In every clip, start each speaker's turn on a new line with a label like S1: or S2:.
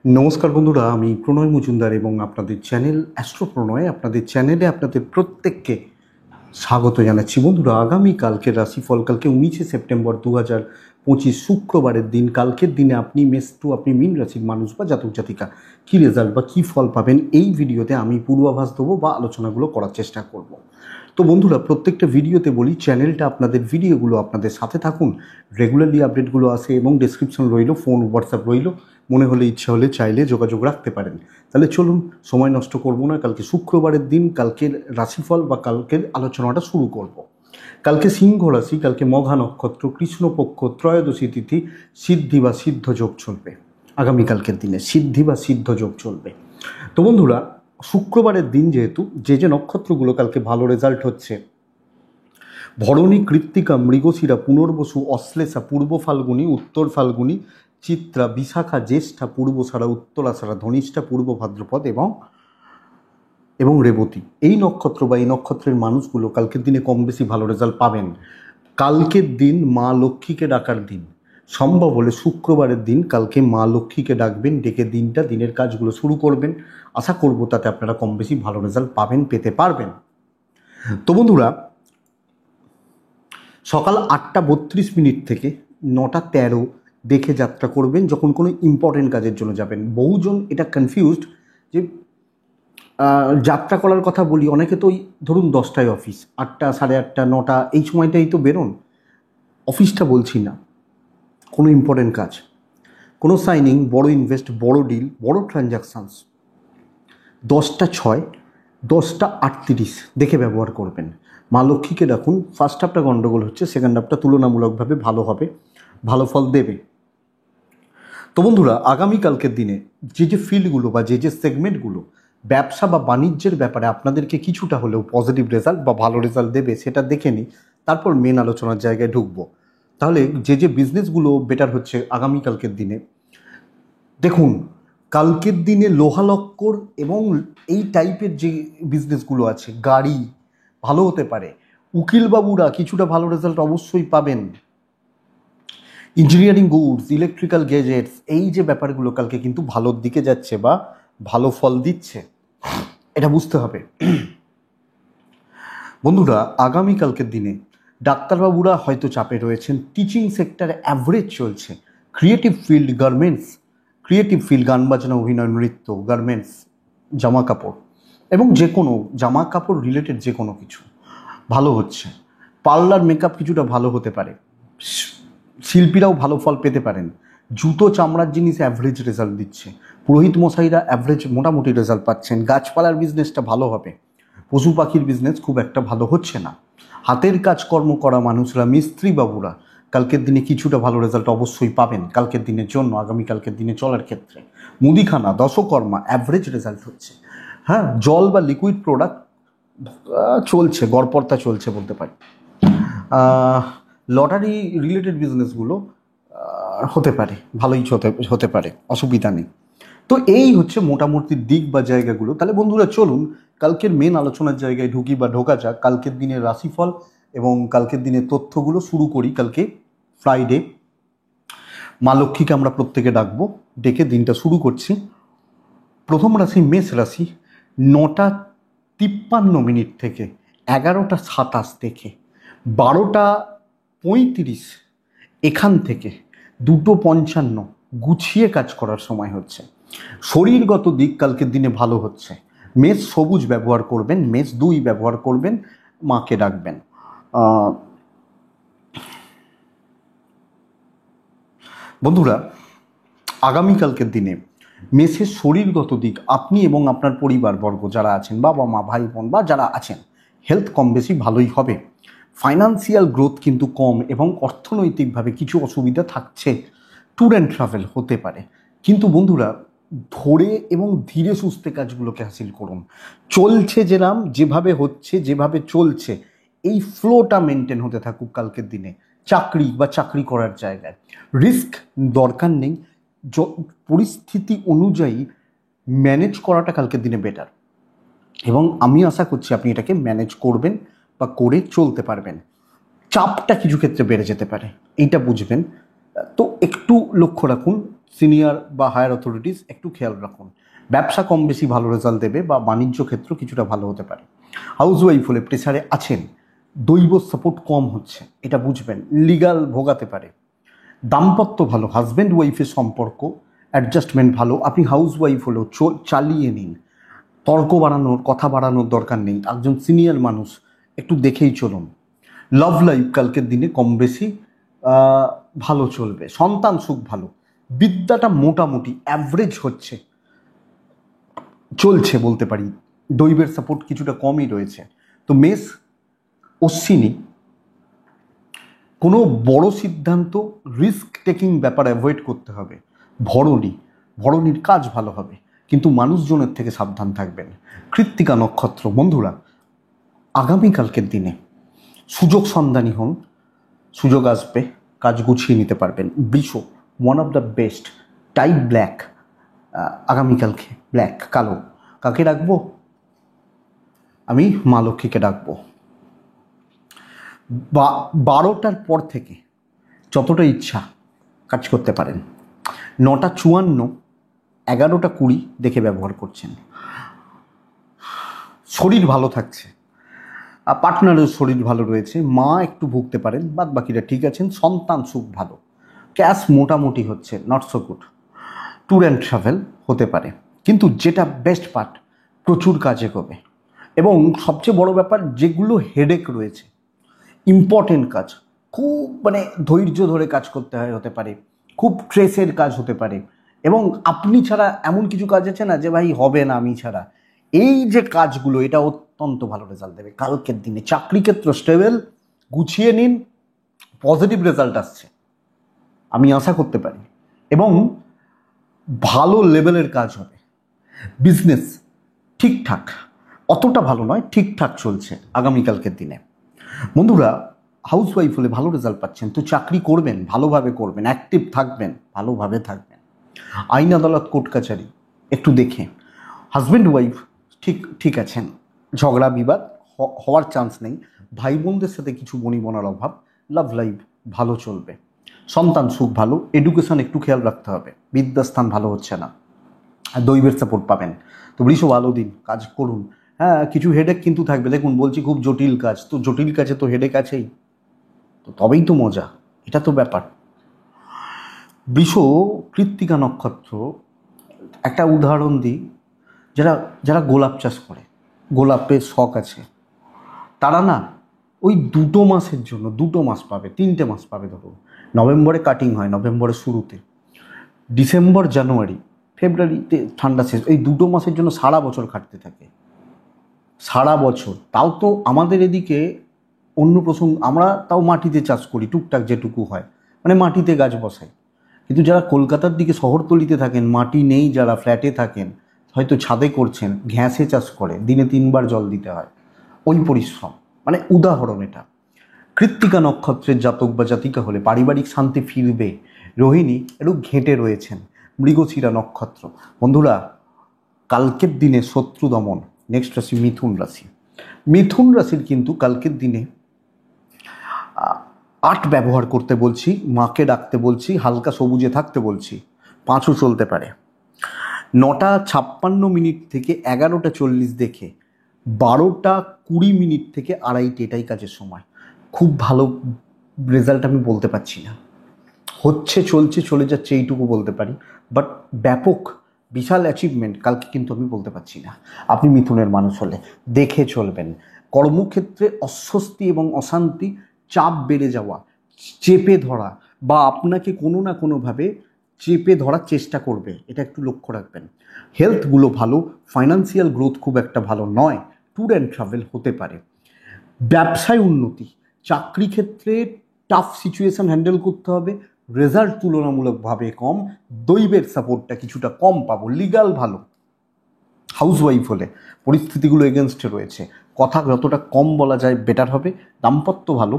S1: নমস্কার বন্ধুরা, আমি প্রণয় মজুমদার এবং আপনাদের চ্যানেল অ্যাস্ট্রো প্রণয়, আপনাদের চ্যানেলে আপনাদের প্রত্যেককে স্বাগত জানাচ্ছি। বন্ধুরা, আগামী কালকের রাশিফল, কালকে 19শে সেপ্টেম্বর 2025 শুক্রবারের দিন, কালকের দিনে আপনি মেষ টু আপনি মীন রাশির মানুষ বা জাতক জাতিকা কী রেজাল্ট বা কী ফল পাবেন এই ভিডিওতে আমি পূর্বাভাস দেবো বা আলোচনাগুলো করার চেষ্টা করব। তো বন্ধুরা, প্রত্যেকটা ভিডিওতে বলি চ্যানেলটা আপনাদের, ভিডিওগুলো আপনাদের সাথে থাকুন, রেগুলারলি আপডেটগুলো আসে এবং ডেসক্রিপশন রইল, ফোন হোয়াটসঅ্যাপ রইল, মনে হলে ইচ্ছা হলে চাইলে যোগাযোগ রাখতে পারেন। তাহলে চলুন, সময় নষ্ট করব না, কালকে শুক্রবারের দিন কালকের রাশিফল বা কালকের আলোচনাটা শুরু করব। কালকে সিংহ রাশি, কালকে মঘা নক্ষত্র, কৃষ্ণপক্ষ, ত্রয়োদশী তিথি, সিদ্ধি বা সিদ্ধ যোগ চলবে। আগামীকালকের দিনে সিদ্ধি বা সিদ্ধ যোগ চলবে। তো বন্ধুরা, শুক্রবারের দিন যেহেতু যে নক্ষত্রগুলো কালকে ভালো রেজাল্ট হচ্ছে, ভরণী, কৃত্তিকা, মৃগশিরা, পুনর্বসু, অশ্লেষা, পূর্ব ফাল্গুনী, উত্তর ফাল্গুনী, চিত্রা, বিশাখা, জ্যেষ্ঠা, পূর্বসারা, উত্তরাষাঢ়া, ধনিষ্ঠা, পূর্ব ভাদ্রপদ এবং রেবতী, এই নক্ষত্র বা এই নক্ষত্রের মানুষগুলো কালকের দিনে কম বেশি ভালো রেজাল্ট পাবেন। কালকের দিন মা লক্ষ্মীকে ডাকার দিন, সম্ভব হলে শুক্রবারের দিন কালকে মা লক্ষ্মীকে ডাকবেন, ডেকে দিনের কাজগুলো শুরু করবেন। আশা করব তাতে আপনারা কম বেশি ভালো রেজাল্ট পেতে পারবেন। তো বন্ধুরা, সকাল 8:32 থেকে 9:13 দেখে যাত্রা করবেন যখন কোনো ইম্পর্টেন্ট কাজের জন্য যাবেন। বহুজন এটা কনফিউজড যে যাত্রা করার কথা বলি, অনেকে তো ওই ধরুন 10টায় অফিস, 8টা, 8:30, 9টা এই সময়টাই তো বেরোন। অফিসটা বলছি না, কোনো ইম্পর্টেন্ট কাজ, কোনো সাইনিং, বড় ইনভেস্ট, বড় ডিল, বড় ট্রানজাকশানস 10টা 6, 10টা 38 দেখে ব্যবহার করবেন। মা লক্ষ্মীকে রাখুন। ফার্স্ট হাফটা গণ্ডগোল হচ্ছে, সেকেন্ড হাফটা তুলনামূলকভাবে ভালো হবে, ভালো ফল দেবে। তো বন্ধুরা, আগামীকালকের দিনে যে ফিল্ডগুলো বা যে সেগমেন্টগুলো ব্যবসা বা বাণিজ্যের ব্যাপারে আপনাদেরকে কিছুটা হলেও পজিটিভ রেজাল্ট বা ভালো রেজাল্ট দেবে সেটা দেখে নিই, তারপর মেন আলোচনার জায়গায় ঢুকবো। তাহলে যে বিজনেসগুলো বেটার হচ্ছে আগামীকালকের দিনে, দেখুন, কালকের দিনে লোহালক্কর এবং এই টাইপের যে বিজনেসগুলো আছে, গাড়ি ভালো হতে পারে। উকিলবাবুরা কিছুটা ভালো রেজাল্ট অবশ্যই পাবেন। ইঞ্জিনিয়ারিং গুডস, ইলেকট্রিক্যাল গ্যাজেটস, এই যে ব্যাপারগুলো কালকে কিন্তু ভালোর দিকে যাচ্ছে বা ভালো ফল দিচ্ছে, এটা বুঝতে হবে। বন্ধুরা, আগামীকালকের দিনে ডাক্তারবাবুরা হয়তো চাপে রয়েছেন, টিচিং সেক্টর অ্যাভারেজ চলছে, creative field, garments, creative field, গান বাজনা, অভিনয়, নৃত্য, গার্মেন্টস, জামা কাপড় এবং যে কোনো জামা কাপড় রিলেটেড যে কোনো কিছু ভালো হচ্ছে। পার্লার, মেকআপ কিছুটা ভালো হতে পারে, শিল্পীরাও ভালো ফল পেতে পারেন। জুতো, চামড়ার জিনিস অ্যাভারেজ রেজাল্ট দিচ্ছে, পুরোহিত মশাইরা অ্যাভারেজ মোটামুটি রেজাল্ট পাচ্ছেন। গাছপালার বিজনেসটা ভালো হবে, পশু পাখির বিজনেস খুব একটা ভালো হচ্ছে না। হাতের কাজকর্ম করা মানুষরা, মিস্ত্রি বাবুরা কালকের দিনে কিছুটা ভালো রেজাল্ট অবশ্যই পাবেন কালকের দিনের জন্য, আগামীকালকের দিনে চলার ক্ষেত্রে। মুদিখানা, দশকর্মা অ্যাভারেজ রেজাল্ট হচ্ছে। হ্যাঁ, জল বা লিকুইড প্রোডাক্ট চলছে, গড়পড়তা চলছে বলতে পারি। লটারি রিলেটেড বিজনেসগুলো হতে পারে, ভালোই হতে পারে, অসুবিধা নেই। তো এই হচ্ছে মোটামুটি দিক বা জায়গাগুলো। তাহলে বন্ধুরা, চলুন কালকের মেন আলোচনার জায়গায় ঢুকি বা ঢোকা যাক। কালকের দিনের রাশিফল এবং কালকের দিনের তথ্যগুলো শুরু করি। কালকে ফ্রাইডে, মা লক্ষ্মীকে আমরা প্রত্যেকে ডাকবো, ডেকে দিনটা শুরু করছি। প্রথম রাশি মেষ রাশি, 9:53 থেকে 11:27 থেকে 12:35 এখান থেকে 2:55 গুছিয়ে কাজ করার সময় হচ্ছে। শরীরগত দিক কালকের দিনে ভালো হচ্ছে। মেষ সবুজ ব্যবহার করবেন, মেষ 2 ব্যবহার করবেন, মাকে ডাকবেন। বন্ধুরা, আগামীকালকের দিনে মেষের শরীরগত দিক, আপনি এবং আপনার পরিবারবর্গ যারা আছেন, বাবা মা, ভাই বোন বা যারা আছেন, হেলথ কম বেশি ভালোই হবে। ফাইন্যান্সিয়াল গ্রোথ কিন্তু কম এবং অর্থনৈতিকভাবে কিছু অসুবিধা থাকছে। ট্যুর অ্যান্ড ট্রাভেল হতে পারে, কিন্তু বন্ধুরা ধরে এবং ধীরে সুস্থে কাজগুলোকে হাসিল করুন। চলছে যেভাবে হচ্ছে, যেভাবে চলছে, এই ফ্লোটা মেনটেন হতে থাকুক কালকের দিনে। চাকরি বা চাকরি করার জায়গায় রিস্ক দরকার নেই, পরিস্থিতি অনুযায়ী ম্যানেজ করাটা কালকের দিনে বেটার, এবং আমি আশা করছি আপনি এটাকে ম্যানেজ করবেন বা করে চলতে পারবেন। চাপটা কিছু ক্ষেত্রে বেড়ে যেতে পারে, এইটা বুঝবেন। তো একটু লক্ষ্য রাখুন, সিনিয়র বা হায়ার অথরিটিস একটু খেয়াল রাখুন। ব্যবসা কম বেশি ভালো রেজাল্ট দেবে বা বাণিজ্য ক্ষেত্র কিছুটা ভালো হতে পারে। হাউস ওয়াইফ হলে প্রেসারে আছেন, দৈব সাপোর্ট কম হচ্ছে, এটা বুঝবেন, লিগাল ভোগাতে পারে। দাম্পত্য ভালো, হাজব্যান্ড ওয়াইফের সম্পর্ক অ্যাডজাস্টমেন্ট ভালো। আপনি হাউস ওয়াইফ হলেও চালিয়ে নিন, তর্ক বাড়ানোর কথা বাড়ানোর দরকার নেই, একজন সিনিয়র মানুষ, একটু দেখেই চলুন। লাভ লাইফ কালকের দিনে কম বেশি ভালো চলবে, সন্তান সুখ ভালো, বিদ্যাটা মোটামুটি অ্যাভারেজ চলছে বলতে পারি, দৈবের সাপোর্ট কিছুটা কমই রয়েছে। তো মেষ, অশ্বিনী, কোনো বড় সিদ্ধান্ত রিস্ক টেকিং ব্যাপার অ্যাভয়েড করতে হবে। ভরণীর কাজ ভালো হবে, কিন্তু মানুষজনের থেকে সাবধান থাকবেন। কৃত্তিকা নক্ষত্র বন্ধুরা, আগামীকালকের দিনে সুযোগ সন্ধানী হন, সুযোগ আসবে, কাজ গুছিয়ে নিতে পারবেন। বৃষ, one of the best, type black, আগামীকালকে ব্ল্যাক কালো। কাকে ডাকবো? আমি মা লক্ষ্মীকে ডাকবো। 12টার পর থেকে যতটা ইচ্ছা কাজ করতে পারেন। 9:54, 11:20 দেখে ব্যবহার করছেন। শরীর ভালো থাকছে, পার্টনারের শরীর ভালো রয়েছে, মা একটু ভুগতে পারেন, বাদ বাকিরা ঠিক আছেন। সন্তান সুখ ভালো, ক্যাশ মোটামুটি হচ্ছে, not so good. Tour and travel হতে পারে, কিন্তু যেটা বেস্ট পার্ট, প্রচুর কাজ এগোবে। এবং সবচেয়ে বড় ব্যাপার, যেগুলো হেডেক রয়েছে, ইম্পর্টেন্ট কাজ, খুব ধৈর্য ধরে কাজ করতে হতে পারে, খুব ট্রেসের কাজ হতে পারে, এবং আপনি ছাড়া এমন কিছু কাজ আছে না যে ভাই হবে না আমি ছাড়া, এই যে কাজগুলো, এটা অত্যন্ত ভালো রেজাল্ট দেবে কালকের দিনে। চাকরি ক্ষেত্র স্টেবল, গুছিয়ে নিন, পজিটিভ রেজাল্ট আসছে আমি আশা করতে পারি, এবং ভালো লেভেলের কাজ হবে। বিজনেস ঠিকঠাক, অতটা ভালো নয়, ঠিকঠাক চলছে আগামীকালকের দিনে। বন্ধুরা, হাউস ওয়াইফ হলে ভালো রেজাল্ট পাচ্ছেন, তো চাকরি করবেন, ভালোভাবে করবেন, অ্যাক্টিভ থাকবেন, ভালোভাবে থাকবেন। আইন আদালত কোর্ট কাছারি একটু দেখে। হাজব্যান্ড ওয়াইফ ঠিক আছেন, ঝগড়া বিবাদ হওয়ার চান্স নেই। ভাই বোনদের সাথে কিছু বনিবনার অভাব। লাভ লাইফ ভালো চলবে, সন্তান সুখ ভালো, এডুকেশন একটু খেয়াল রাখতে হবে, বিদ্যাস্থান ভালো হচ্ছে না, দৈবের সাপোর্ট পাবেন। তো বৃষ, ভালো দিন, কাজ করুন। হ্যাঁ, কিছু হেডেক কিন্তু থাকবে, দেখুন বলছি খুব জটিল কাজ, তো জটিল কাজে তো হেডেক আছেই, তো তবেই তো মজা, এটা তো ব্যাপার। বৃষ, কৃত্তিকা নক্ষত্র, একটা উদাহরণ দিই, যারা যারা গোলাপ চাষ করে, গোলাপের শখ আছে, তারা না ওই 2 মাসের জন্য 2 মাস পাবে, 3টে মাস পাবে। ধরুন নভেম্বরে কাটিং হয়, নভেম্বরের শুরুতে, ডিসেম্বর জানুয়ারি ফেব্রুয়ারিতে ঠান্ডা শেষ, এই 2 মাসের জন্য সারা বছর খাটতে থাকে, সারা বছর। তাও তো আমাদের এদিকে অন্য প্রসঙ্গ, আমরা তাও মাটিতে চাষ করি, টুকটাক যেটুকু হয়, মাটিতে গাছ বসাই। কিন্তু যারা কলকাতার দিকে শহরতলিতে থাকেন, মাটি নেই, যারা ফ্ল্যাটে থাকেন, হয়তো ছাদে করছেন, ঘ্যাসে চাষ করে, দিনে 3বার জল দিতে হয়, ওই পরিশ্রম, উদাহরণ এটা। কৃত্তিকা নক্ষত্রের জাতক বা জাতিকা হলে পারিবারিক শান্তি ফিরবে। রোহিণী একটু ঘেঁটে রয়েছেন। মৃগশিরা নক্ষত্র বন্ধুরা, কালকের দিনে শত্রু দমন। নেক্সট রাশি মিথুন রাশি। মিথুন রাশির কিন্তু কালকের দিনে 8 ব্যবহার করতে বলছি, মাকে ডাকতে বলছি, হালকা সবুজে থাকতে বলছি, 5ও চলতে পারে। 9:56 থেকে 11:40 দেখে 12:20 থেকে 2:30, এটাই কাজের সময়। খুব ভালো রেজাল্ট আমি বলতে পারছি না, হচ্ছে, চলছে, চলে যাচ্ছে, এইটুকু বলতে পারি, বাট ব্যাপক বিশাল অ্যাচিভমেন্ট কালকে কিন্তু আমি বলতে পারছি না। আপনি মিথুনের মানুষ হলে দেখে চলবেন। কর্মক্ষেত্রে অস্বস্তি এবং অশান্তি, চাপ বেড়ে যাওয়া, চেপে ধরা, বা আপনাকে কোনো না কোনোভাবে চেপে ধরার চেষ্টা করবে, এটা একটু লক্ষ্য রাখবেন। হেলথগুলো ভালো, ফাইন্যান্সিয়াল গ্রোথ খুব একটা ভালো নয়, ট্যুর অ্যান্ড ট্রাভেল হতে পারে। ব্যবসায় উন্নতি, চাকরি ক্ষেত্রে টাফ সিচুয়েশন হ্যান্ডেল করতে হবে, রেজাল্ট তুলনামূলকভাবে কম, দৈবের সাপোর্টটা কিছুটা কম পাবো। লিগাল ভালো, হাউস ওয়াইফ হলে পরিস্থিতিগুলো এগেনস্টে রয়েছে, কথা যতটা কম বলা যায় বেটার হবে। দাম্পত্য ভালো,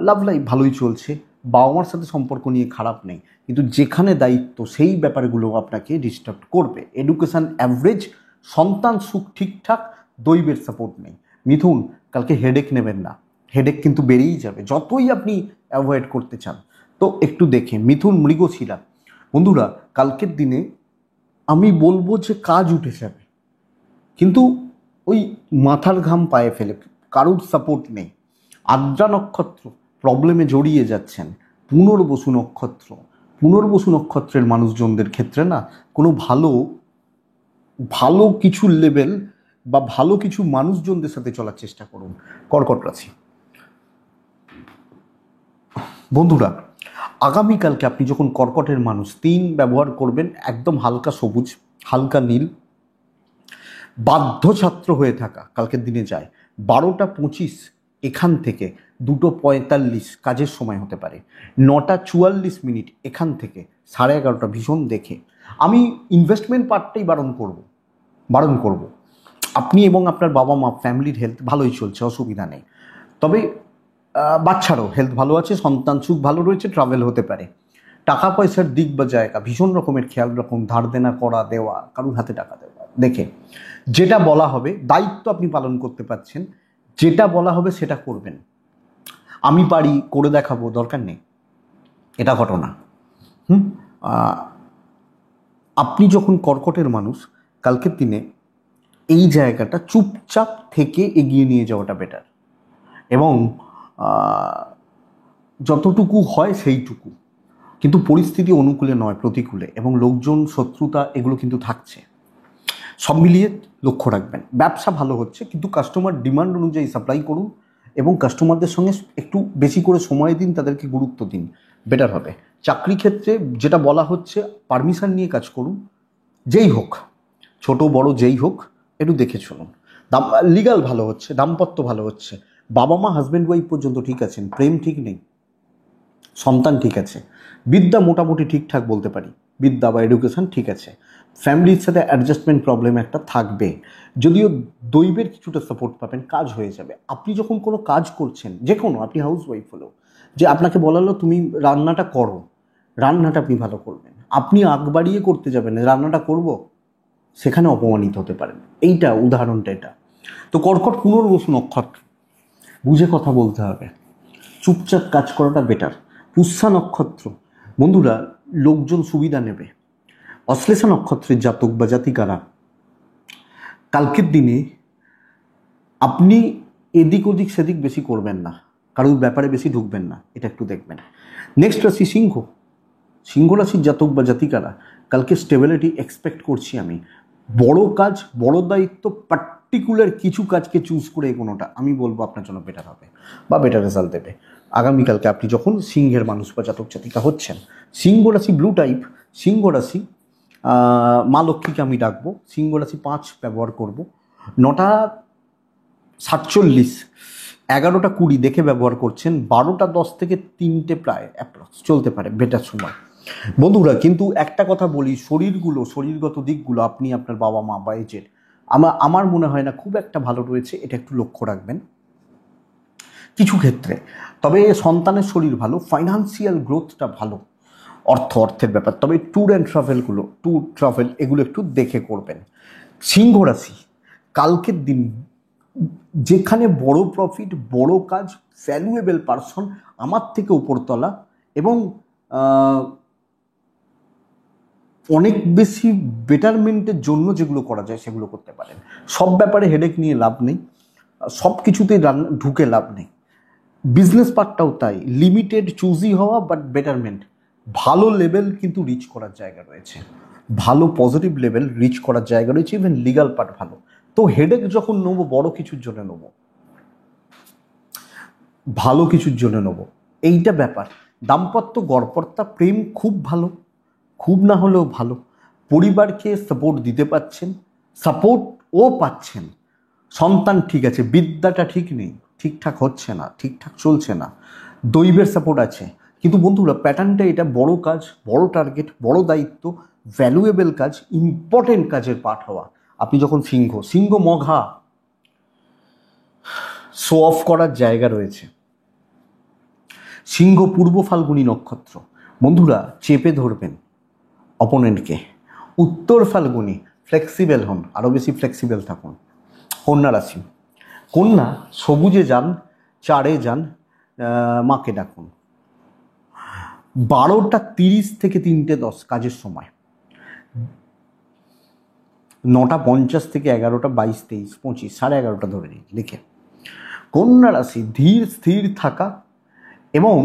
S1: লাভ লাইফ ভালোই চলছে, বাবা মার সাথে সম্পর্ক নিয়ে খারাপ নেই, কিন্তু যেখানে দায়িত্ব সেই ব্যাপারগুলো আপনাকে ডিস্টার্ব করবে। এডুকেশান অ্যাভারেজ, সন্তান সুখ ঠিকঠাক, দৈবের সাপোর্ট নেই। মিথুন, কালকে হেডেক নেবেন না, হেডেক কিন্তু বেড়েই যাবে যতই আপনি অ্যাভয়েড করতে চান। তো একটু দেখে। মিথুন মৃগশিরা, বন্ধুরা, কালকের দিনে আমি বলবো যে কাজ উঠে যাবে, কিন্তু ওই মাথার ঘাম পায়ে ফেলে, কারুর সাপোর্ট নেই। আদ্রা নক্ষত্র প্রবলেমে জড়িয়ে যাচ্ছেন। পুনর্বসু নক্ষত্র, পুনর্বসু নক্ষত্রের মানুষজনদের ক্ষেত্রে না কোনো ভালো ভালো কিছু লেভেল বা ভালো কিছু মানুষজনদের সাথে চলার চেষ্টা করুন। কর্কট রাশি বন্ধুরা, আগামীকালকে আপনি যখন কর্কটের মানুষ 3 ব্যবহার করবেন, একদম হালকা সবুজ, হালকা নীল, বাধ্য ছাত্র হয়ে থাকা কালকের দিনে যায়। 12টা 25 এখান থেকে 2টো 45 কাজের সময় হতে পারে। 9টা 44 এখান থেকে 11:30 ভীষণ দেখে। আমি ইনভেস্টমেন্ট পার্টটাই বারণ করব। আপনি এবং আপনার বাবা মা, ফ্যামিলির হেলথ ভালোই চলছে, অসুবিধা নেই। তবে বাচ্চারও হেলথ ভালো আছে, সন্তান সুখ ভালো রয়েছে, ট্রাভেল হতে পারে। টাকা পয়সার দিক বা জায়গা ভীষণ রকমের খেয়াল রাখুন। ধার দেনা করা, দেওয়া, কারুর হাতে টাকা দেওয়া দেখে যেটা বলা হবে, দায়িত্ব আপনি পালন করতে পারছেন, যেটা বলা হবে সেটা করবেন। আমি পারি, করে দেখাবো, দরকার নেই, এটা ঘটনা। আপনি যখন কর্কটের মানুষ, কালকের দিনে এই জায়গাটা চুপচাপ থেকে এগিয়ে নিয়ে যাওয়াটা বেটার, এবং যতটুকু হয় সেইটুকু, কিন্তু পরিস্থিতি অনুকূলে নয়, প্রতিকূলে, এবং লোকজন, শত্রুতা, এগুলো কিন্তু থাকছে। সব মিলিয়ে লক্ষ্য রাখবেন। ব্যবসা ভালো হচ্ছে, কিন্তু কাস্টমার ডিমান্ড অনুযায়ী সাপ্লাই করুন এবং কাস্টমারদের সঙ্গে একটু বেশি করে সময় দিন, তাদেরকে গুরুত্ব দিন, বেটার হবে। চাকরি ক্ষেত্রে যেটা বলা হচ্ছে, পারমিশন নিয়ে কাজ করুন, যেই হোক, ছোট বড় যেই হোক, একটু দেখে চলুন। লিগাল ভালো হচ্ছে, দাম্পত্য ভালো হচ্ছে, বাবা মা, হাজব্যান্ড ওয়াইফ পর্যন্ত ঠিক আছেন, প্রেম ঠিক নেই, সন্তান ঠিক আছে, বিদ্যা মোটামুটি ঠিকঠাক বলতে পারি, বিদ্যা বা এডুকেশন ঠিক আছে। ফ্যামিলির সাথে অ্যাডজাস্টমেন্ট প্রবলেম একটা থাকবে, যদিও দৈবের কিছুটা সাপোর্ট পাবেন, কাজ হয়ে যাবে। আপনি যখন কোনো কাজ করছেন, যে কোনো, আপনি হাউস ওয়াইফ হলেও, যে আপনাকে বলালো তুমি রান্নাটা করো, রান্নাটা আপনি ভালো করবেন, আপনি আগ বাড়িয়ে করতে যাবেন, রান্নাটা করব, সেখানে অপমানিত হতে পারেন। এইটা উদাহরণটা এটা। তো কর্কট পুনর্বসু নক্ষত্র, বুঝে কথা বলতে হবে, চুপচাপ কাজ করাটা বেটার। পুষ্যা নক্ষত্র বন্ধুরা, লোকজন সুবিধা নেবে। অশ্লেষা নক্ষত্রের জাতক বা জাতিকারা, কালকের দিনে আপনি এদিক ওদিক সেদিক বেশি করবেন না, কারোর ব্যাপারে বেশি ঢুকবেন না, এটা একটু দেখবেন। নেক্সট রাশি সিংহ। সিংহ রাশির জাতক বা জাতিকারা, কালকে স্টেবিলিটি এক্সপেক্ট করছি আমি। বড় কাজ, বড় দায়িত্ব, পার্টিকুলার কিছু কাজকে চুজ করে এগোনোটা আমি বলবো আপনার জন্য বেটার হবে বা বেটার রেজাল্ট দেবে। আগামীকালকে আপনি যখন সিংহের মানুষ বা জাতক জাতিকা হচ্ছেন, সিংহ রাশি ব্লু টাইপ, সিংহ রাশি মা লক্ষ্মীকে আমি ডাকবো, সিংহ রাশি 5 ব্যবহার করব। 9টা 47, 11টা 20 দেখে ব্যবহার করছেন। 12টা 10 থেকে 3টে প্রায় অ্যাপ্রক্স চলতে পারে, বেটার সময় বন্ধুরা। কিন্তু একটা কথা বলি, শরীরগত দিকগুলো আপনি, আপনার বাবা মা বা এজের, আমার মনে হয় না খুব একটা ভালো রয়েছে, এটা একটু লক্ষ্য রাখবেন কিছু ক্ষেত্রে। তবে সন্তানের শরীর ভালো, ফাইন্যান্সিয়াল গ্রোথটা ভালো, অর্থের ব্যাপার। তবে ট্যুর ট্রাভেল এগুলো একটু দেখে করবেন। সিংহ রাশি, কালকের দিন যেখানে বড় প্রফিট, বড় কাজ, ভ্যালুয়েবল পারসন, আমার থেকে উপরতলা, এবং অনেক বেশি বেটারমেন্টের জন্য যেগুলো করা যায় সেগুলো করতে পারেন। সব ব্যাপারে হেডেক নিয়ে লাভ নেই, সব কিছুতেই ঢুকে লাভ নেই। বিজনেস পার্টটাও তাই, লিমিটেড, চুজি হওয়া, বাট বেটারমেন্ট, ভালো লেভেল কিন্তু রিচ করার জায়গা রয়েছে, ভালো পজিটিভ লেভেল রিচ করার জায়গা রয়েছে। ইভেন লিগাল পার্ট ভালো। তো হেডেক যখন নেবো, বড় কিছুর জন্য নেবো, ভালো কিছুর জন্য নেবো, এইটা ব্যাপার। দাম্পত্য গড়পড়তা, প্রেম খুব ভালো, খুব না হলেও ভালো। পরিবারকে সাপোর্ট দিতে পারছেন, সাপোর্টও পাচ্ছেন। সন্তান ঠিক আছে, বিদ্যাটা ঠিক নেই, ঠিকঠাক হচ্ছে না, ঠিকঠাক চলছে না, দৈবের সাপোর্ট আছে। কিন্তু বন্ধুরা, প্যাটার্নটা এটা, বড় কাজ, বড় টার্গেট, বড় দায়িত্ব, ভ্যালুয়েবল কাজ, ইম্পর্টেন্ট কাজের পার্ট হওয়া। আপনি যখন সিংহ মঘা, শো অফ করার জায়গা রয়েছে। সিংহ পূর্ব ফাল্গুনী নক্ষত্র, বন্ধুরা চেপে ধরবেন অপোনেন্টকে। উত্তর ফাল্গুনী, ফ্লেক্সিবল হন, আরও বেশি ফ্লেক্সিবল থাকুন। কন্যা রাশি, কন্যা সবুজে যান, 4-এ যান, মাকে ডাকুন। 12:30 থেকে 3:10 কাজের সময়, 9:50 থেকে 11টা 22, 23, 25, 11:30 ধরে নিন লিখে। কন্যা রাশি ধীর স্থির থাকা এবং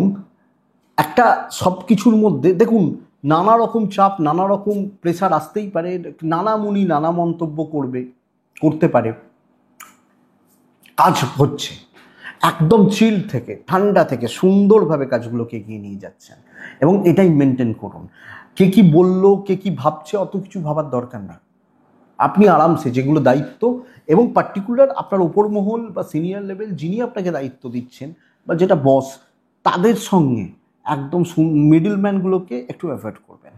S1: একটা সব কিছুর মধ্যে দেখুন নানা রকম চাপ, নানা রকম প্রেশার আসতেই পারে, নানা মুনি নানা মন্তব্য করতে পারে, কাজ হচ্ছে একদম চিল থেকে ঠান্ডা থেকে সুন্দরভাবে কাজগুলোকে এগিয়ে নিয়ে যাচ্ছেন এবং এটাই মেনটেন করুন। কে কি বললো, কে কি ভাবছে, অত কিছু ভাবার দরকার না। আপনি আরামসে যেগুলো দায়িত্ব এবং পার্টিকুলার আপনার ওপর মহল বা সিনিয়র লেভেল যিনি আপনাকে দায়িত্ব দিচ্ছেন বা যেটা বস, তাদের সঙ্গে একদম মিডলম্যানগুলোকে একটু অ্যাভয়েড করবেন।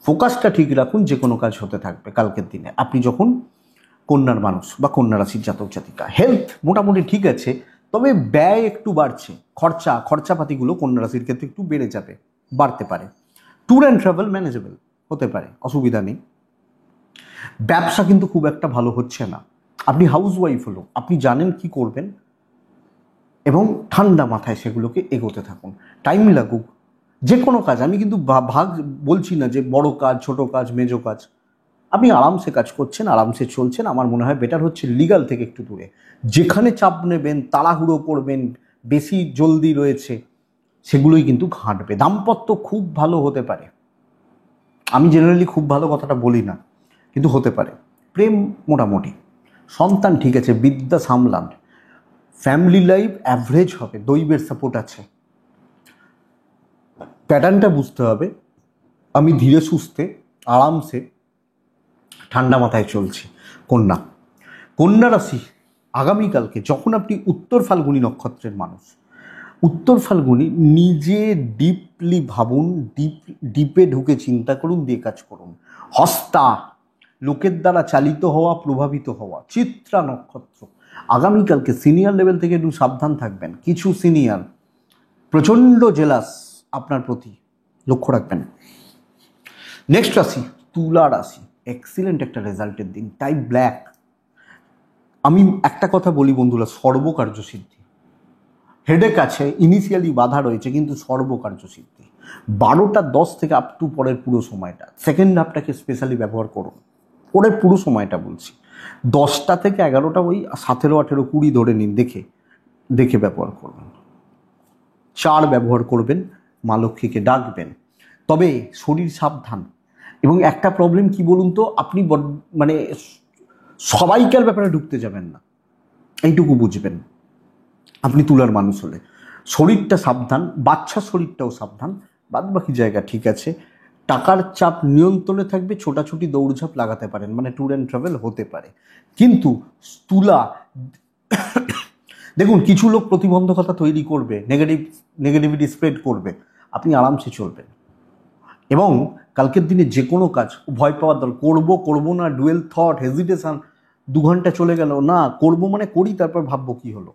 S1: ফোকাসটা ঠিক রাখুন, যে কোনো কাজ হতে থাকবে কালকের দিনে আপনি যখন কন্যার মানুষ বা কন্যা রাশির জাতক জাতিকা। হেলথ মোটামুটি ঠিক আছে, তবে ব্যয় একটু বাড়ছে, খরচাপাতিগুলো কন্যা রাশির ক্ষেত্রে একটু বেড়ে যাবে, বাড়তে পারে। ট্যুর অ্যান্ড ট্রাভেল ম্যানেজেবল হতে পারে, অসুবিধা নেই। ব্যবসা কিন্তু খুব একটা ভালো হচ্ছে না। আপনি হাউস ওয়াইফ হলো, আপনি জানেন কি করবেন এবং ঠান্ডা মাথায় সেগুলোকে এগোতে থাকুন। টাইম লাগুক যে কোনো কাজ, আমি কিন্তু ভাগ বলছি না যে বড় কাজ, ছোট কাজ, মেজো কাজ, আপনি আরামসে কাজ করছেন, আরামসে চলছেন। আমার মনে হয় বেটার হচ্ছে লিগাল থেকে একটু দূরে। যেখানে চাপ নেবেন, তাড়াহুড়ো করবেন, বেশি জলদি রয়েছে, সেগুলোই কিন্তু ঘাঁটবে। দাম্পত্য খুব ভালো হতে পারে, আমি জেনারেলি খুব ভালো কথাটা বলি না, কিন্তু হতে পারে। প্রেম মোটামুটি, সন্তান ঠিক আছে, বিদ্যা সামলান, ফ্যামিলি লাইফ অ্যাভারেজ হবে, দৈবের সাপোর্ট আছে। প্যাটার্নটা বুঝতে হবে। আমি ধীরে সুস্থে আরামসে ঠান্ডা মাথায় চলছি। কন্যা রাশি আগামীকালকে যখন আপনি উত্তর ফাল্গুনী নক্ষত্রের মানুষ, উত্তর ফাল্গুনী নিজে ডিপলি ভাবুন, ডিপে ঢুকে চিন্তা করুন, দিয়ে কাজ করুন। হস্তা, লোকের দ্বারা চালিত হওয়া, প্রভাবিত হওয়া। চিত্রা নক্ষত্র আগামীকালকে সিনিয়র লেভেল থেকে একটু সাবধান থাকবেন। কিছু সিনিয়র প্রচণ্ড জেলাস আপনার প্রতি, লক্ষ্য রাখবেন। নেক্সট রাশি তুলা রাশি, এক্সিলেন্ট একটা রেজাল্টের দিন, টাইপ ব্ল্যাক। আমি একটা কথা বলি বন্ধুরা, সর্বকার্যসিদ্ধি। হেডেক আছে, ইনিশিয়ালি বাধা রয়েছে, কিন্তু সর্বকার্যসিদ্ধি। 12:10 থেকে আপ টু পরের পুরো সময়টা, সেকেন্ড হাফটাকে স্পেশালি ব্যবহার করুন। পরের পুরো সময়টা বলছি, 10টা থেকে 11টা, ওই 17, 18, 20 ধরে নিন, দেখে ব্যবহার করবেন। 4 ব্যবহার করবেন, মা লক্ষ্মীকে ডাকবেন, তবে শরীর সাবধান। এবং একটা প্রবলেম কি বলুন তো, আপনি মানে সবাইকার ব্যাপারে ঢুকতে যাবেন না, এইটুকু বুঝবেন। আপনি তুলার মানুষ হলে শরীরটা সাবধান, বাচ্চার শরীরটাও সাবধান, বাদ বাকি জায়গা ঠিক আছে। টাকার চাপ নিয়ন্ত্রণে থাকবে, ছোটাছুটি দৌড়ঝাঁপ লাগাতে পারেন, মানে ট্যুর অ্যান্ড ট্রাভেল হতে পারে। কিন্তু তুলা দেখুন, কিছু লোক প্রতিবন্ধকতা তৈরি করবে, নেগেটিভিটি স্প্রেড করবে, আপনি আরামসে চলবেন। এবং কালকের দিনে যে কোনো কাজ ভয় পাওয়ার দরকার, করবো না, ডুয়েল থট, হেজিটেশন, 2 ঘন্টা চলে গেল, না করবো মানে করি, তারপর ভাববো কি হলো।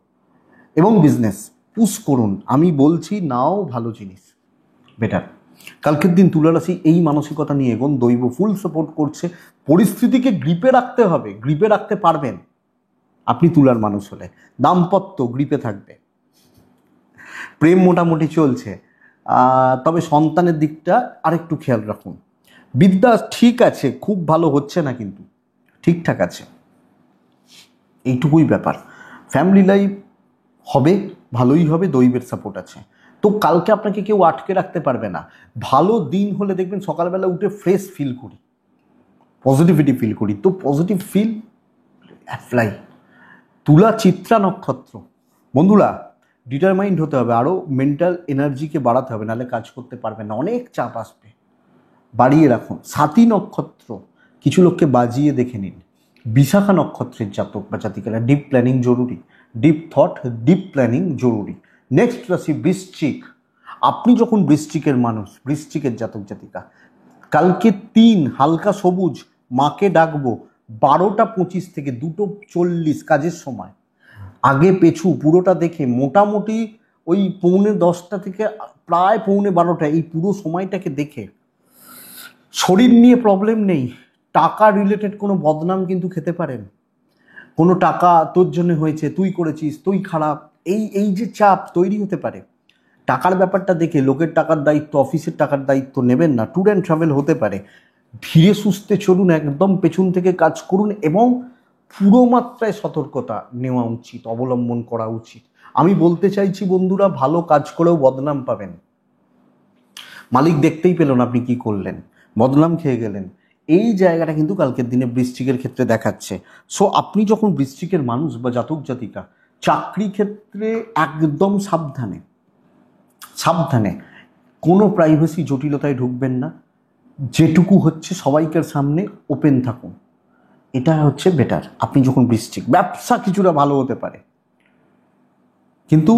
S1: এবং বিজনেস পুশ করুন, আমি বলছি নাও ভালো জিনিস, বেটার। কালকের দিন তুলা রাশি এই মানসিকতা নিয়ে এগোন, দৈব ফুল সাপোর্ট করছে। পরিস্থিতিকে গ্রিপে রাখতে হবে, গ্রিপে রাখতে পারবেন আপনি তুলার মানুষ হলে। দাম্পত্য গ্রিপে থাকবে, প্রেম মোটামুটি চলছে, তবে সন্তানের দিকটা আরেকটু খেয়াল রাখুন। বিদ্যা ঠিক আছে, খুব ভালো হচ্ছে না, কিন্তু ঠিকঠাক আছে, এইটুকুই ব্যাপার। ফ্যামিলি লাইফ হবে, ভালোই হবে, দৈবের সাপোর্ট আছে। তো কালকে আপনাকে কেউ আটকে রাখতে পারবে না। ভালো দিন হলে দেখবেন সকালবেলা উঠে ফ্রেশ ফিল করি, পজিটিভিটি ফিল করি, তো পজিটিভ ফিল অ্যাপ্লাই। তুলা চিত্রা নক্ষত্র বন্ধুরা, ডিটারমাইন্ড হতে হবে, আরও মেন্টাল এনার্জিকে বাড়াতে হবে, নাহলে কাজ করতে পারবে না, অনেক চাপ আসবে, বাড়িয়ে রাখুন। সাথী নক্ষত্র কিছু লোককে বাজিয়ে দেখে নিন। বিশাখা নক্ষত্রের জাতক বা জাতিকারা, ডিপ প্ল্যানিং জরুরি, ডিপ থট, ডিপ প্ল্যানিং জরুরি। নেক্সট রাশি বৃশ্চিক, আপনি যখন বৃশ্চিকের মানুষ, বৃশ্চিকের জাতক জাতিকা, কালকে 3 হালকা সবুজ, মাকে ডাকবো, 12:25 থেকে 2:40 কাজের সময়, আগে পেছু পুরোটা দেখে মোটামুটি ওই 9:45 থেকে প্রায় 11:45, এই পুরো সময়টাকে দেখে, শরীর নিয়ে প্রবলেম নেই, টাকা রিলেটেড কোনো বদনাম কিন্তু খেতে পারেন। কোনো টাকা তোর জন্য হয়েছে, তুই করেছিস, তুই খারাপ, এই যে চাপ তৈরি হতে পারে। টাকার ব্যাপারটা দেখে লোকের টাকার দায়িত্ব, অফিসের টাকার দায়িত্ব নেবেন না। ট্যুর অ্যান্ড ট্রাভেল হতে পারে, ধীরে সুস্থে চলুন, একদম পেছন থেকে কাজ করুন এবং পুরো মাত্রায় সতর্কতা নেওয়া উচিত, অবলম্বন করা উচিত। আমি বলতে চাইছি বন্ধুরা, ভালো কাজ করেও বদনাম পাবেন। মালিক দেখতেই পেল না আপনি কি করলেন, বদনাম খেয়ে গেলেন। এই জায়গাটা কিন্তু কালকের দিনে বৃশ্চিকের ক্ষেত্রে দেখাচ্ছে। সো আপনি যখন বৃশ্চিকের মানুষ বা জাতক জাতিকা, চাকরি ক্ষেত্রে একদম সাবধানে, সাবধানে, কোনো প্রাইভেসি জটিলতায় ঢুকবেন না। যেটুকু হচ্ছে সবাইকার সামনে ওপেন থাকুন, এটা হচ্ছে বেটার। আপনি যখন বৃশ্চিক, ব্যবসা কিছুটা ভালো হতে পারে, কিন্তু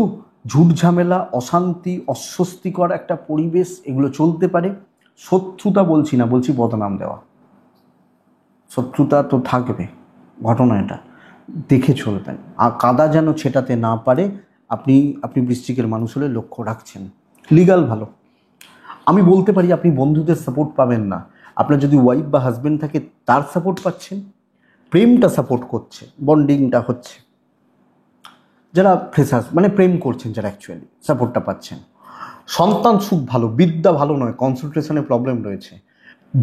S1: ঝুট ঝামেলা, অশান্তি, অস্বস্তিকর একটা পরিবেশ এগুলো চলতে পারে। শত্রুতা বলছি না, বলছি বদনাম দেওয়া। শত্রুতা তো থাকবে, ঘটনা এটা দেখে চলবেন। আর কাদা যেন ছেটাতে না পারে, আপনি বৃশ্চিকের মানুষ হলে লক্ষ্য রাখছেন। লিগাল ভালো। আমি বলতে পারি আপনি বন্ধুদের সাপোর্ট পাবেন না, আপনার যদি ওয়াইফ বা হাজব্যান্ড থাকে তার সাপোর্ট পাচ্ছেন, প্রেমটা সাপোর্ট করছে, বন্ডিংটা হচ্ছে। যারা ফ্রেশার্স মানে প্রেম করছেন, যারা অ্যাকচুয়ালি সাপোর্টটা পাচ্ছেন। সন্তান সুখ ভালো, বিদ্যা ভালো নয়, কনসেন্ট্রেশনে প্রবলেম রয়েছে।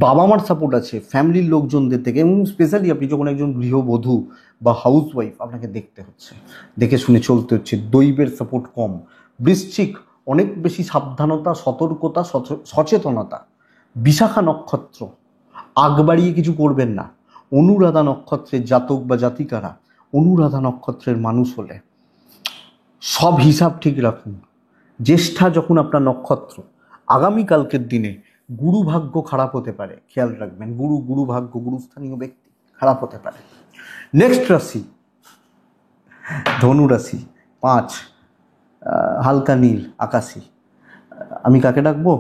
S1: বাবা মার সাপোর্ট আছে, ফ্যামিলির লোকজনদের থেকে, এবং স্পেশালি আপনি যখন একজন গৃহবধূ বা হাউস ওয়াইফ, আপনাকে দেখতে হচ্ছে, দেখে শুনে চলতে হচ্ছে। দৈবের সাপোর্ট কম। বৃশ্চিক অনেক বেশি সাবধানতা, সতর্কতা, সচেতনতা। বিশাখা নক্ষত্র, আগ বাড়িয়ে কিছু করবেন না। অনুরাধা নক্ষত্রের জাতক বা জাতিকারা, অনুরাধা নক্ষত্রের মানুষ হলে সব হিসাব ঠিক রাখুন। জ্যেষ্ঠা যখন আপনার নক্ষত্র, আগামীকালকের দিনে গুরু ভাগ্য খারাপ হতে পারে, খেয়াল রাখবেন। গুরু ভাগ্য, গুরুস্থানীয় ব্যক্তি খারাপ হতে পারে। নেক্সট রাশি ধনু রাশি, 5, হালকা নীল আকাশি। আমি কাকে ডাকবো?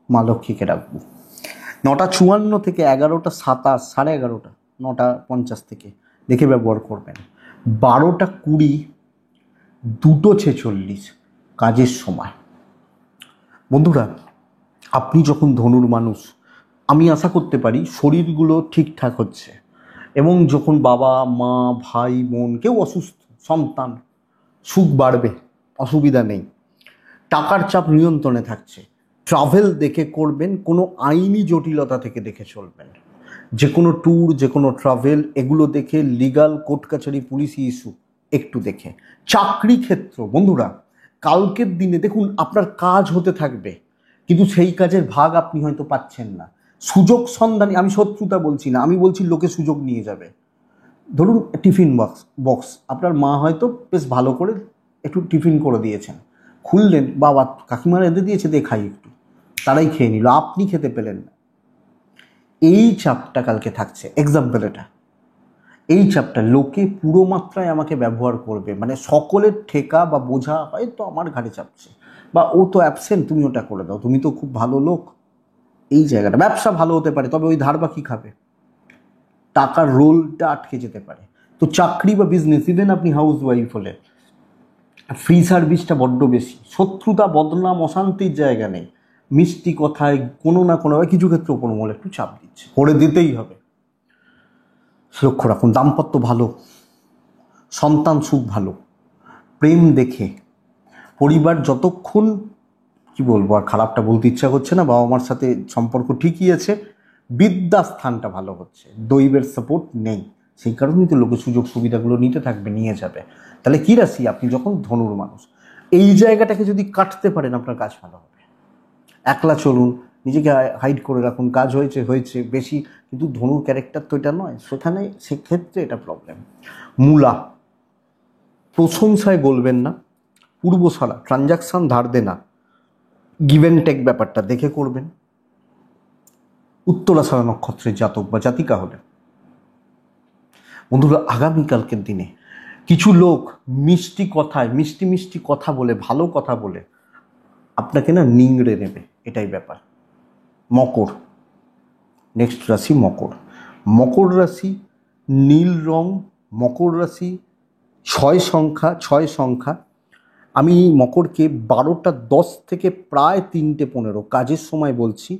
S1: মা লক্ষ্মীকে ডাকবো। 9:54 থেকে 11:27, 11:30, 9:50 থেকে দেখে ব্যবহার করবেন। 12:20, 2:46 কাজের সময়। বন্ধুরা, আপনি যখন ধনুর মানুষ, আমি আশা করতে পারি শরীরগুলো ঠিকঠাক হচ্ছে, এবং যখন বাবা মা ভাই বোন কেউ অসুস্থ, সন্তান, সুখ বাড়বে, অসুবিধা নেই। টাকার চাপ নিয়ন্ত্রণে থাকছে। ট্রাভেল দেখে করবেন, কোনো আইনি জটিলতা থেকে দেখে চলবেন। যে কোনো ট্যুর, যে কোনো ট্রাভেল, এগুলো দেখে, লিগাল কোর্ট কাছারি পুলিশি ইস্যু একটু দেখে। চাকরি ক্ষেত্র বন্ধুরা, কালকের দিনে দেখুন আপনার কাজ হতে থাকবে, কিন্তু সেই কাজের ভাগ আপনি হয়তো পাচ্ছেন না। সুযোগ সন্ধানী, আমি শত্রুতা বলছি না, আমি বলছি লোকে সুযোগ নিয়ে যাবে। ধরুন টিফিন বক্স আপনার মা হয়তো বেশ ভালো করে একটু টিফিন করে দিয়েছেন, খুললেন, বাবা কাকিমা রেঁধে দিয়েছে, দিয়ে খাই একটু, তারাই খেয়ে নিল, আপনি খেতে পেলেন না। এই চাপটা কালকে থাকছে। এক্সাম্পল এটা, এই চাপটা লোকে পুরো মাত্রায় আমাকে ব্যবহার করবে, মানে সকলের ঠেকা বা বোঝা হয়তো আমার ঘাড়ে চাপছে, বা ও তো অ্যাবসেন্ট, তুমি ওটা করে দাও, তুমি তো খুব ভালো লোক। এই জায়গাটা, ব্যবসা ভালো হতে পারে, তবে ওই ধার বা কি খাবে, টাকার রোলটা আটকে যেতে পারে। তো চাকরি বা বিজনেস, ইভেন আপনি হাউস ওয়াইফ হলে, ফ্রি সার্ভিসটা বড্ড বেশি। শত্রুতা, বদনাম, অশান্তির জায়গা নেই। মিষ্টি কথায় কোনো না কোনোভাবে কিছু ক্ষেত্রে ওপর মহলে একটু চাপ দিচ্ছে, করে দিতেই হবে। লক্ষ্য রাখুন। দাম্পত্য ভালো, সন্তান সুখ ভালো, প্রেম দেখে, পরিবার যতক্ষণ, কি বলবো আর, খারাপটা বলতে ইচ্ছা করছে না, বাবা মার সাথে সম্পর্ক ঠিকই আছে, বিদ্যাস্থানটা ভালো হচ্ছে, দৈবের সাপোর্ট নেই, সেই কারণেই তো লোকে সুযোগ সুবিধাগুলো নিতে থাকবে, নিয়ে যাবে। তাহলে কী রাশি? আপনি যখন ধনুর মানুষ, এই জায়গাটাকে যদি কাটতে পারেন আপনার কাজ ভালো হবে। একলা চলুন, নিজেকে হাইড করে রাখুন, কাজ হয়েছে হয়েছে বেশি, কিন্তু ধনুর ক্যারেক্টার তো এটা নয়, সেখানে সেক্ষেত্রে এটা প্রবলেম। মূলা, প্রশংসায় বলবেন না, পূর্বসারা, ট্রানজাকশান, ধার দেনা, গিভ অ্যান্ড টেক ব্যাপারটা দেখে করবেন। উত্তরাষাঢ়া নক্ষত্রের জাতক বা জাতিকা হলে বন্ধুরা, আগামীকালকের দিনে কিছু লোক মিষ্টি কথায়, মিষ্টি মিষ্টি কথা বলে, ভালো কথা বলে আপনাকে না নিংড়ে নেবে, এটাই ব্যাপার। মকর, নেক্সট রাশি মকর। মকর রাশি, নীল রং, মকর রাশি, 6 সংখ্যা। আমি মকরকে 12:10 থেকে প্রায় 3:15 কাজের সময় বলছি,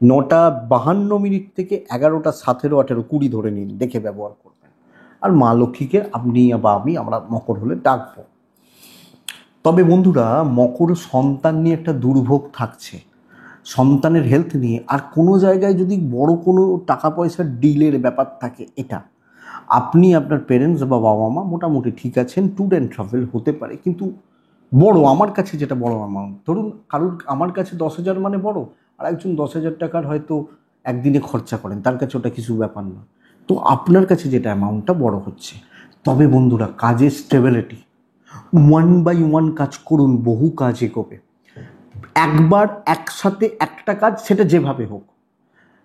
S1: 9:52 থেকে 11:17, 18, 20 ধরে নিন, দেখে ব্যবহার করবেন। আর মা লক্ষ্মীকে আপনি বা আমি, আমরা মকর হলে ডাকবো। তবে বন্ধুরা, মকর সন্তান নিয়ে একটা দুর্ভোগ থাকছে, সন্তানের হেলথ নিয়ে। আর কোনো জায়গায় যদি বড় কোনো টাকা পয়সার ডিলের ব্যাপার থাকে, এটা আপনি আপনার পেরেন্টস বা বাবা মা মোটামুটি ঠিক আছেন, ট্যুর অ্যান্ড ট্রাভেল হতে পারে, কিন্তু বড় আমার কাছে যেটা বড় অ্যামাউন্ট, ধরুন কারুর আমার কাছে 10,000 মানে বড়, আর একজন 10,000 টাকার হয়তো একদিনে খরচা করেন, তার কাছে ওটা কিছু ব্যাপার না। তো আপনার কাছে যেটা অ্যামাউন্টটা বড় হচ্ছে। তবে বন্ধুরা, কাজের স্টেবিলিটি, 1 by 1 কাজ করুন, বহু কাজ এগোবে। একবার একসাথে একটা কাজ, সেটা যেভাবে হোক,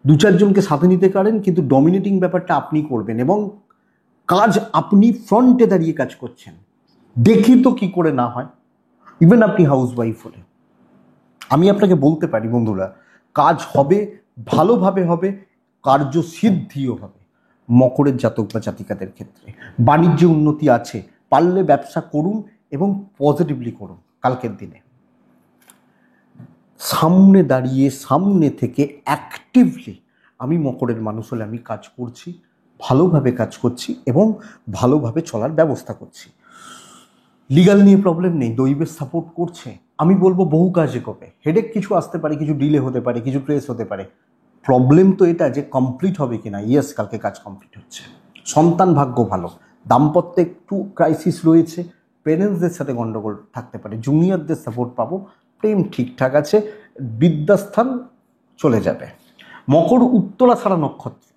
S1: 2-4 জনকে সাথে নিতে পারেন, কিন্তু ডমিনেটিং ব্যাপারটা আপনি করবেন, এবং কাজ আপনি ফ্রন্টে দাঁড়িয়ে কাজ করছেন। দেখি তো কি করে না হয়, ইভেন আপনি হাউস ওয়াইফ হলে আমি আপনাকে বলতে পারি বন্ধুরা, কাজ হবে, ভালোভাবে হবে, কার্যসিদ্ধিও হবে। মকরের জাতক বা জাতিকাদের ক্ষেত্রে বাণিজ্যে উন্নতি আছে, পারলে ব্যবসা করুন এবং পজিটিভলি করুন। কালকের দিনে সামনে দাঁড়িয়ে, সামনে থেকে অ্যাক্টিভলি, আমি মকরের মানুষ হলে আমি কাজ করছি, ভালোভাবে কাজ করছি এবং ভালোভাবে চলার ব্যবস্থা করছি। লিগাল নিয়ে প্রবলেম নেই, দৈবের সাপোর্ট করছে। আমি বলবো বহু কাজে করবে, হেডেক কিছু আসতে পারে, কিছু ডিলে হতে পারে, কিছু ট্রেস হতে পারে। প্রবলেম তো এটা যে কমপ্লিট হবে কিনা। ইয়েস, কালকে কাজ কমপ্লিট হচ্ছে। সন্তান ভাগ্য ভালো, দাম্পত্যে একটু ক্রাইসিস রয়েছে, পেরেন্টসদের সাথে গন্ডগোল থাকতে পারে, জুনিয়রদের সাপোর্ট পাবো, প্রেম ঠিকঠাক আছে, বিদ্যাস্থান চলে যাবে। মকর উত্তরা ছাড়া নক্ষত্র,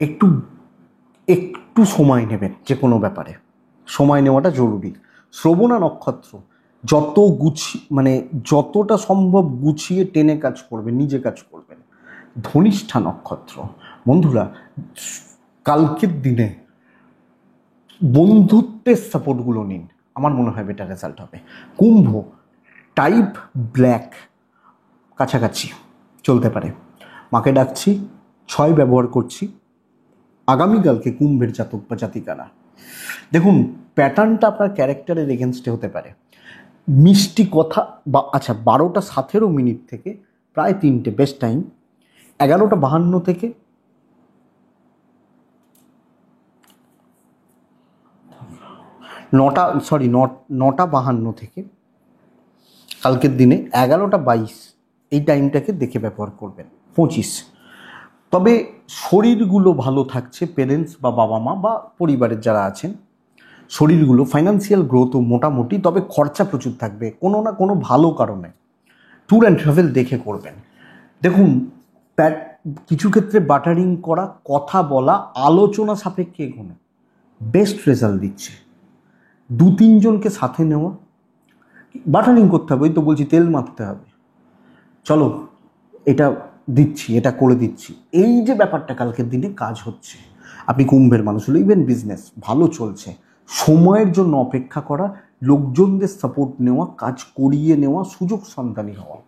S1: একটু একটু সময় নেবেন যে কোনো ব্যাপারে, সময় নেওয়াটা জরুরি। শ্রবণা নক্ষত্র, যতটা সম্ভব গুছিয়ে টেনে কাজ করবেন, নিজে কাজ করবেন। ধনিষ্ঠা নক্ষত্র, বন্ধুরা কালকের দিনে বন্ধুত্বের সাপোর্টগুলো নিন, আমার মনে হয় বেটার রেজাল্ট হবে। কুম্ভ, টাইপ ব্ল্যাক কাছাকাছি চলতে পারে, মাকে ডাকছি, 6 ব্যবহার করছি। আগামীকালকে কুম্ভের জাতক বা জাতিকারা দেখুন, প্যাটার্নটা আপনার ক্যারেক্টারের এগেনস্টে হতে পারে। মিষ্টি কথা বা 12টা 17 থেকে প্রায় 3টে বেস্ট টাইম, 11টা 52 থেকে 9টা 52 থেকে কালকের দিনে 11টা 22 এই টাইমটাকে দেখে ব্যবহার করবেন। 25, তবে শরীরগুলো ভালো থাকছে, পেরেন্টস বা বাবা মা বা পরিবারের যারা আছেন, শরীরগুলো, ফাইন্যান্সিয়াল গ্রোথও মোটামুটি, তবে খরচা প্রচুর থাকবে কোনো না কোনো ভালো কারণে। ট্যুর অ্যান্ড ট্রাভেল দেখে করবেন। দেখুন, কিছু ক্ষেত্রে বাটারিং করা, কথা বলা, আলোচনা সাপেক্ষে এগোনো বেস্ট রেজাল্ট দিচ্ছে। 2-3 জনকে সাথে নেওয়া, বাটারিং করতে হবে, ওই তো বলছি তেল মাখতে হবে, চলো এটা দিচ্ছি, এটা করে দিচ্ছি, এই যে ব্যাপারটা কালকের দিনে কাজ হচ্ছে। আপনি কুম্ভের মানুষ হলে ইভেন বিজনেস ভালো চলছে, সময়ের জন্য অপেক্ষা করা, লোকজনদের সাপোর্ট নেওয়া, কাজ করিয়ে নেওয়া, সুযোগ সন্ধানী হওয়া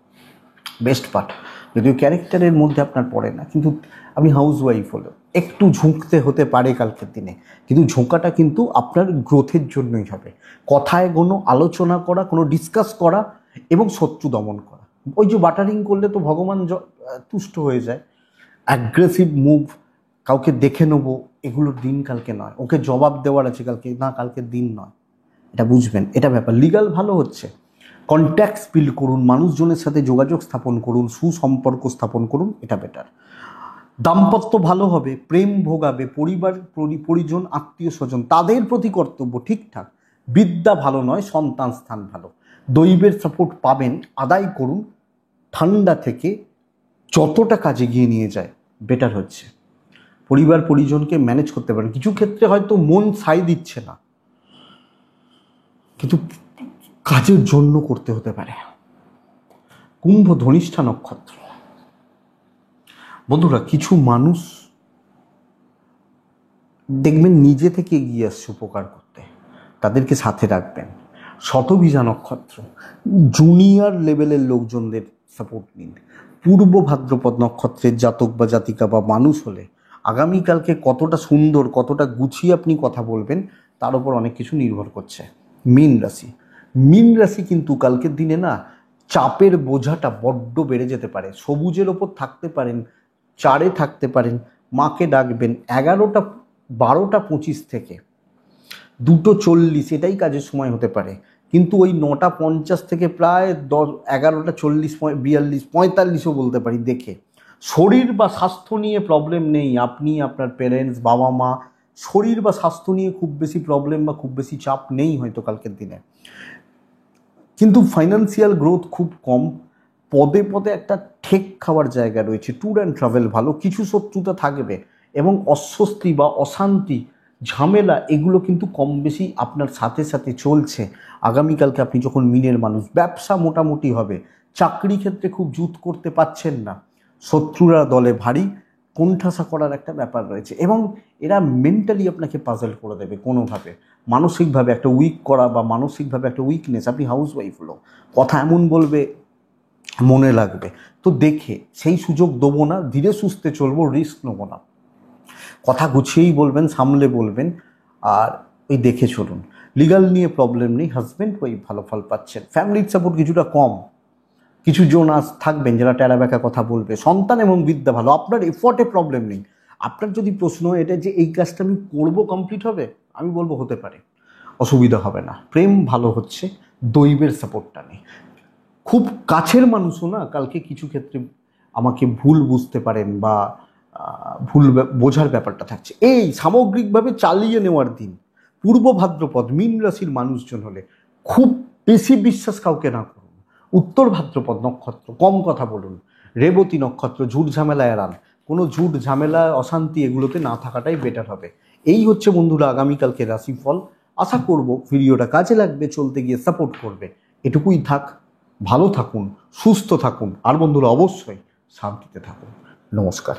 S1: বেস্ট পার্ট। যদিও ক্যারেক্টারের মধ্যে আপনার পড়ে না, কিন্তু আপনি হাউস ওয়াইফ হলেও একটু ঝুঁকতে হতে পারে কালকের দিনে, কিন্তু ঝোঁকাটা কিন্তু আপনার গ্রোথের জন্যই হবে। কথায় কোনো আলোচনা করা, কোনো ডিসকাস করা এবং শত্রু দমন করা। ওই যে বাটারিং করলে তো ভগবান তুষ্ট হয়ে যায়। অ্যাগ্রেসিভ মুভ, কাউকে দেখে নেবো, এগুলোর দিন কালকে নয়। ওকে জবাব দেওয়ার আছে কালকে, না কালকের দিন নয়, এটা বুঝবেন, এটা ব্যাপার। লিগাল ভালো হচ্ছে, কন্ট্যাক্টস বিল্ড করুন, মানুষজনের সাথে যোগাযোগ স্থাপন করুন, সুসম্পর্ক স্থাপন করুন, এটা বেটার। দাম্পত্য ভালো হবে, প্রেম ভোগাবে, পরিবার পরিজন আত্মীয় স্বজন তাদের প্রতি কর্তব্য ঠিকঠাক। বিদ্যা ভালো নয়, সন্তান স্থান ভালো, দৈবের সাপোর্ট পাবেন, আদায় করুন। ঠান্ডা থেকে যতটা কাজে গিয়ে নিয়ে যায় বেটার হচ্ছে। পরিবার পরিজনকে ম্যানেজ করতে পারেন। কিছু ক্ষেত্রে হয়তো মন সাই দিচ্ছে না, কিন্তু কাজের জন্য করতে হতে পারে। কুম্ভ, ধনিষ্ঠা নক্ষত্র, বন্ধুরা কিছু মানুষ দেখবেন নিজে থেকে এগিয়ে আসছে উপকার করতে, তাদেরকে সাথে রাখবেন। শতভিজা নক্ষত্র, জুনিয়র লেভেলের লোকজনদের সাপোর্ট নিন। পূর্ব ভাদ্রপদ নক্ষত্রের জাতক বা জাতিকা বা মানুষ হলে আগামীকালকে কতটা সুন্দর, কতটা গুছিয়ে আপনি কথা বলবেন তার উপর অনেক কিছু নির্ভর করছে। মীন রাশি কিন্তু কালকের দিনে না, চাপের বোঝাটা বড্ড বেড়ে যেতে পারে। সবুজের ওপর থাকতে পারেন, 4-এ থাকতে পারেন, মাকে ডাকবেন। 12টা 25 থেকে 2:40 এটাই কাজের সময় হতে পারে, কিন্তু ওই 9:50 থেকে প্রায় 11:40, 42, 45ও বলতে পারি দেখে শরীর বা স্বাস্থ্য নিয়ে প্রবলেম নেই। আপনি, আপনার পেরেন্টস, বাবা মা, শরীর বা স্বাস্থ্য নিয়ে খুব বেশি প্রবলেম বা খুব বেশি চাপ নেই হয়তো কালকের দিনে, কিন্তু ফাইন্যান্সিয়াল গ্রোথ খুব কম। পদে পদে একটা ঠেক খাওয়ার জায়গা রয়েছে। ট্যুর অ্যান্ড ট্রাভেল ভালো, কিছু শত্রুতা থাকবে এবং অস্বস্তি বা অশান্তি, ঝামেলা এগুলো কিন্তু কম বেশি আপনার সাথে সাথে চলছে। আগামীকালকে আপনি যখন মিনের মানুষ, ব্যবসা মোটামুটি হবে, চাকরি ক্ষেত্রে খুব জুত করতে পারছেন না, শত্রুরা দলে ভারী, কোণঠাসা করার একটা ব্যাপার রয়েছে এবং এরা মেন্টালি আপনাকে পাজল করে দেবে কোনোভাবে। মানসিকভাবে একটা উইক করা বা মানসিকভাবে একটা উইকনেস, আপনি হাউস ওয়াইফ হলো, কথা এমন বলবে মনে লাগবে। তো দেখে সেই সুযোগ দেবো না, ধীরে সুস্থে চলবো, রিস্ক নেবো না, কথা গুছিয়েই বলবেন, সামলে বলবেন, আর ওই দেখে চলুন। লিগাল নিয়ে প্রবলেম নেই, হাজব্যান্ড ওয়াইফ ভালো ফল পাচ্ছেন। ফ্যামিলির সাপোর্ট কিছুটা কম, কিছু জন আজ থাকবেন যারা টেরা ব্যাকা কথা বলবে। সন্তান এবং বিদ্যা ভালো, আপনার এফোর্টে প্রবলেম নেই। আপনার যদি প্রশ্ন এটা যে এই কাজটা আমি করবো কমপ্লিট হবে, আমি বলবো হতে পারে, অসুবিধা হবে না। প্রেম ভালো হচ্ছে, দৈবের সাপোর্টটা নেই। খুব কাছের মানুষও না কালকে কিছু ক্ষেত্রে আমাকে ভুল বুঝতে পারেন বা ভুল বোঝার ব্যাপারটা থাকছে। এই সামগ্রিকভাবে চালিয়ে নেওয়ার দিন। পূর্ব ভাদ্রপদ মীন রাশির মানুষজন হলে খুব বেশি বিশ্বাস কাউকে না করুন। উত্তর ভাদ্রপদ নক্ষত্র কম কথা বলুন। রেবতী নক্ষত্র ঝুট ঝামেলা এড়ান, কোনো ঝুট ঝামেলা অশান্তি এগুলোতে না থাকাটাই বেটার হবে। এই হচ্ছে বন্ধুরা আগামীকালকে রাশিফল। আশা করব ভিডিওটা কাজে লাগবে, চলতে গিয়ে সাপোর্ট করবে। এটুকুই থাক, ভালো থাকুন, সুস্থ থাকুন, আর বন্ধুরা অবশ্যই শান্তিতে থাকুন। নমস্কার।